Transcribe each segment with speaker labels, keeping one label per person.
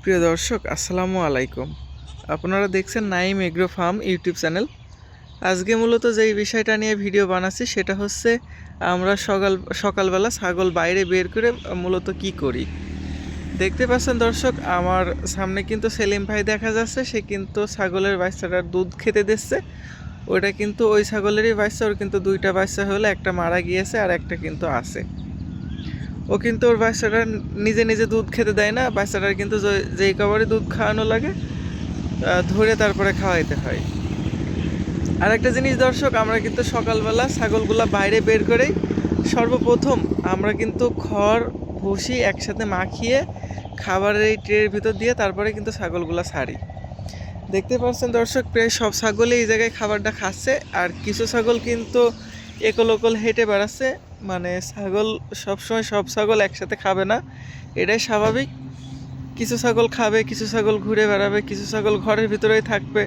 Speaker 1: প্রিয় দর্শক, আসসালামু আলাইকুম। আপনারা দেখছেন Naim agro farm YouTube channel. আজকে মূলত যেই বিষয়টা নিয়ে ভিডিও বানাচ্ছি সেটা হচ্ছে আমরা সকালবেলা ছাগল বাইরে বের করে মূলত কি করি। দেখতে পাচ্ছেন দর্শক, আমার সামনে কিন্তু সেলিম ভাই দেখা যাচ্ছে। সে কিন্তু ছাগলের বাচ্চাটার দুধ খেতে দিচ্ছে। ওটা কিন্তু ওই ছাগলেরই বাচ্চা। ওর কিন্তু দুইটা বাচ্চা হলে একটা মারা গিয়েছে আর একটা কিন্তু আছে। ও কিন্তু ওর বাচ্চাটা নিজে নিজে দুধ খেতে দেয় না। বাচ্চাটার কিন্তু যেই কবারে দুধ খাওয়ানো লাগে ধরে তারপরে খাওয়াইতে হয়। আর একটা জিনিস দর্শক, আমরা কিন্তু সকালবেলা ছাগলগুলা বাইরে বের করেই সর্বপ্রথম আমরা কিন্তু খড় ভুসি একসাথে মাখিয়ে খাবারের এই ট্রের ভিতর দিয়ে তারপরে কিন্তু ছাগলগুলা ছাড়ি। দেখতে পাচ্ছেন দর্শক, প্রায় সব ছাগলই এই জায়গায় খাবারটা খাচ্ছে। আর কিছু ছাগল কিন্তু একল ওকল হেঁটে বেড়াচ্ছে। মানে ছাগল সবসময় সব ছাগল একসাথে খাবে না, এটাই স্বাভাবিক। কিছু ছাগল খাবে, কিছু ছাগল ঘুরে বেড়াবে, কিছু ছাগল ঘরের ভিতরেই থাকবে।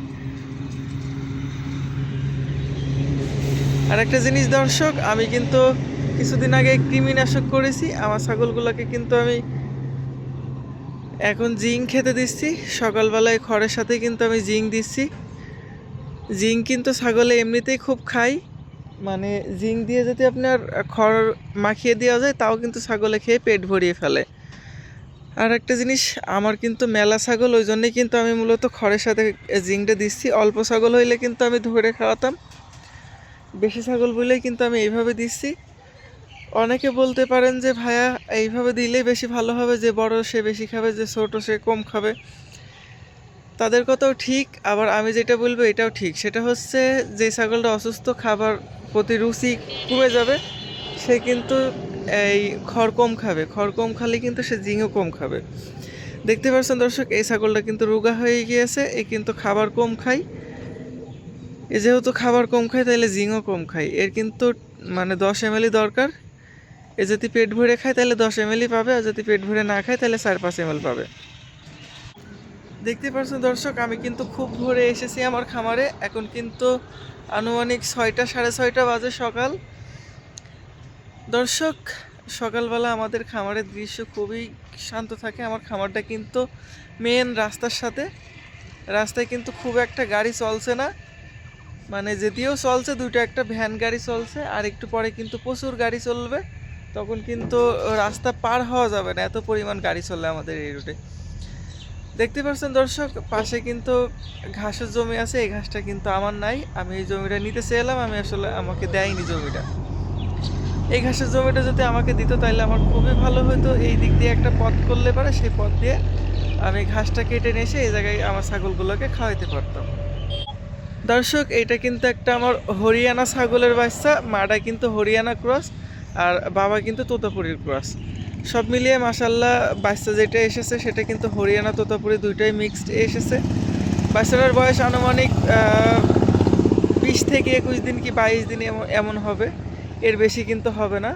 Speaker 1: আর একটা জিনিস দর্শক, আমি কিন্তু কিছুদিন আগে কৃমিনাশক করেছি আমার ছাগলগুলোকে। কিন্তু আমি এখন জিঙ্ক খেতে দিচ্ছি। সকালবেলায় খড়ের সাথে কিন্তু আমি জিঙ্ক দিচ্ছি। জিঙ্ক কিন্তু ছাগলে এমনিতেই খুব খায়। মানে জিঙ্ক দিয়ে যদি আপনার খড় মাখিয়ে দেওয়া যায় তাও কিন্তু ছাগলে খেয়ে পেট ভরিয়ে ফেলে। আর একটা জিনিস, আমার কিন্তু মেলা ছাগল, ওই জন্যই কিন্তু আমি মূলত খড়ের সাথে জিঙ্কটা দিচ্ছি। অল্প ছাগল হইলে কিন্তু আমি ধরে খাওয়াতাম, বেশি ছাগল বলেই কিন্তু আমি এইভাবে দিচ্ছি। অনেকে বলতে পারেন যে ভাইয়া এইভাবে দিলে বেশি ভালো হবে, যে বড় সে বেশি খাবে, যে ছোট সে কম খাবে। তাদের কথাও ঠিক, আবার আমি যেটা বলবো এটাও ঠিক। সেটা হচ্ছে যে ছাগলটা অসুস্থ, খাবার প্রতি রুচি কমে যাবে, সে কিন্তু এই খড় কম খাবে। খড় কম খালে কিন্তু সে জিঙ্কও কম খাবে। দেখতে পাচ্ছেন দর্শক, এই ছাগলটা কিন্তু রোগা হয়ে গিয়েছে। এ কিন্তু খাবার কম খায়। এ যেহেতু খাবার কম খায় তাহলে জিঙ্কও কম খায়। এর কিন্তু মানে 10 ml দরকার। এ যদি পেট ভরে খায় তাহলে 10 ml পাবে, আর যদি পেট ভরে না খায় তাহলে 4-5 ml পাবে। দেখতে পাচ্ছেন দর্শক, আমি কিন্তু খুব ভোরে এসেছি আমার খামারে। এখন কিন্তু আনুমানিক 6টা 6:30 বাজে সকাল। দর্শক, সকালবেলা আমাদের খামারের দৃশ্য খুবই শান্ত থাকে। আমার খামারটা কিন্তু মেন রাস্তার সাথে। রাস্তায় কিন্তু খুব একটা গাড়ি চলছে না। মানে যদিও চলছে, দুটো একটা ভ্যান গাড়ি চলছে, আর একটু পরে কিন্তু প্রচুর গাড়ি চলবে। তখন কিন্তু রাস্তা পার হওয়া যাবে না, এত পরিমাণ গাড়ি চলে আমাদের এই রুটে। দেখতে পাচ্ছেন দর্শক, পাশে কিন্তু ঘাসের জমি আছে। এই ঘাসটা কিন্তু আমার নাই, আমি এই জমিটা নিতে চেয়েলাম। আমি আসলে আমাকে দেয়নি জমিটা। এই ঘাসের জমিটা যদি আমাকে দিত তাহলে আমার খুবই ভালো হতো। এই দিক দিয়ে একটা পথ করলে পারে, সেই পথ দিয়ে আমি ঘাসটা কেটে নিয়ে এসে এই জায়গায় আমার ছাগলগুলোকে খাওয়াইতে পারতাম। দর্শক, এটা কিন্তু একটা আমার হরিয়ানা ছাগলের বাচ্চা। মাটা কিন্তু হরিয়ানা ক্রস, আর বাবা কিন্তু তোতাপুরির ক্রস। সব মিলিয়ে মাশাল্লাহ বাচ্চা যেটা এসেছে সেটা কিন্তু হরিয়ানা তোতাপুরি দুইটাই মিক্সড এসেছে। বাচ্চাটার বয়স আনুমানিক 20 থেকে 21 দিন কি 22 দিন এমন হবে, এর বেশি কিন্তু হবে না।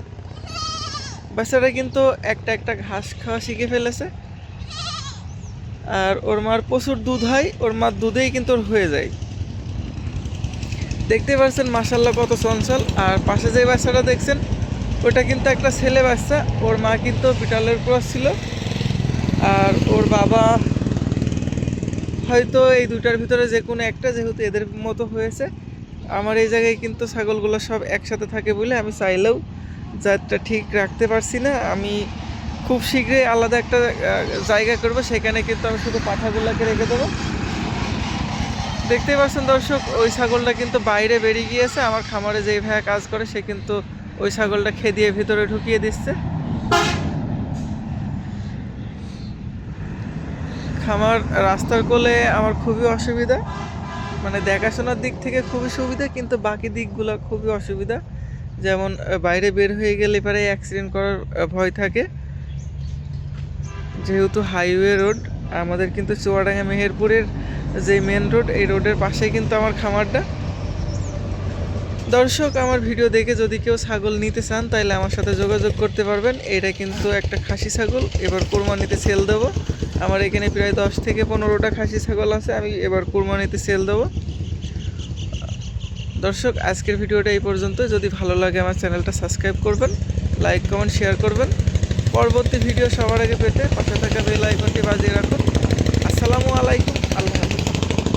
Speaker 1: বাচ্চাটা কিন্তু একটা একটা ঘাস খাওয়া শিখে ফেলেছে। আর ওর মার প্রচুর দুধ হয়, ওর মার দুধেই কিন্তু ওর হয়ে যায়। দেখতে পাচ্ছেন মাশাল্লাহ কত চঞ্চল। আর পাশে যে বাচ্চাটা দেখছেন ওটা কিন্তু একটা ছেলে বাচ্চা। ওর মা কিন্তু বিটলের ক্রস ছিল, আর ওর বাবা হয়তো এই দুটার ভিতরে যে কোনো একটা, যেহেতু এদের মতো হয়েছে। আমার এই জায়গায় কিন্তু ছাগলগুলো সব একসাথে থাকে বলে আমি চাইলেও জাতটা ঠিক রাখতে পারছি না। আমি খুব শীঘ্রই আলাদা একটা জায়গা করব, সেখানে কিন্তু আমি শুধু পাঠাগুলোকে রেখে দেবো। দেখতেই পাচ্ছেন দর্শক, ওই ছাগলটা কিন্তু বাইরে বেরিয়ে গিয়েছে। আমার খামারে যেই ভাইয়া কাজ করে সে কিন্তু ওই ছাগলটা খেদিয়ে ভিতরে ঢুকিয়ে দিচ্ছে। খামার রাস্তার কোলে আমার খুবই অসুবিধা, মানে দেখাশোনার দিক থেকে খুবই সুবিধা, কিন্তু বাকি দিকগুলো খুবই অসুবিধা। যেমন বাইরে বের হয়ে গেলে পরে অ্যাক্সিডেন্ট করার ভয় থাকে, যেহেতু হাইওয়ে রোড। আমাদের কিন্তু চুয়াডাঙ্গা মেহেরপুরের যে মেন রোড, এই রোডের পাশেই কিন্তু আমার খামারটা। দর্শক, আমার ভিডিও দেখে যদি কেউ ছাগল নিতে চান তাহলে আমার সাথে যোগাযোগ করতে পারবেন। এটা কিন্তু একটা খাসি ছাগল, এবার কোরবানিতে সেল দেবো। আমার এখানে প্রায় 10 থেকে 15টা খাসি ছাগল আছে, আমি এবার কোরবানিতে সেল দেবো। দর্শক, আজকের ভিডিওটা এই পর্যন্ত। যদি ভালো লাগে আমার চ্যানেলটা সাবস্ক্রাইব করবেন, লাইক কমেন্ট শেয়ার করবেন। পরবর্তী ভিডিও সবার আগে পেতে পাশে থাকা বেল আইকনটি বাজিয়ে রাখুন।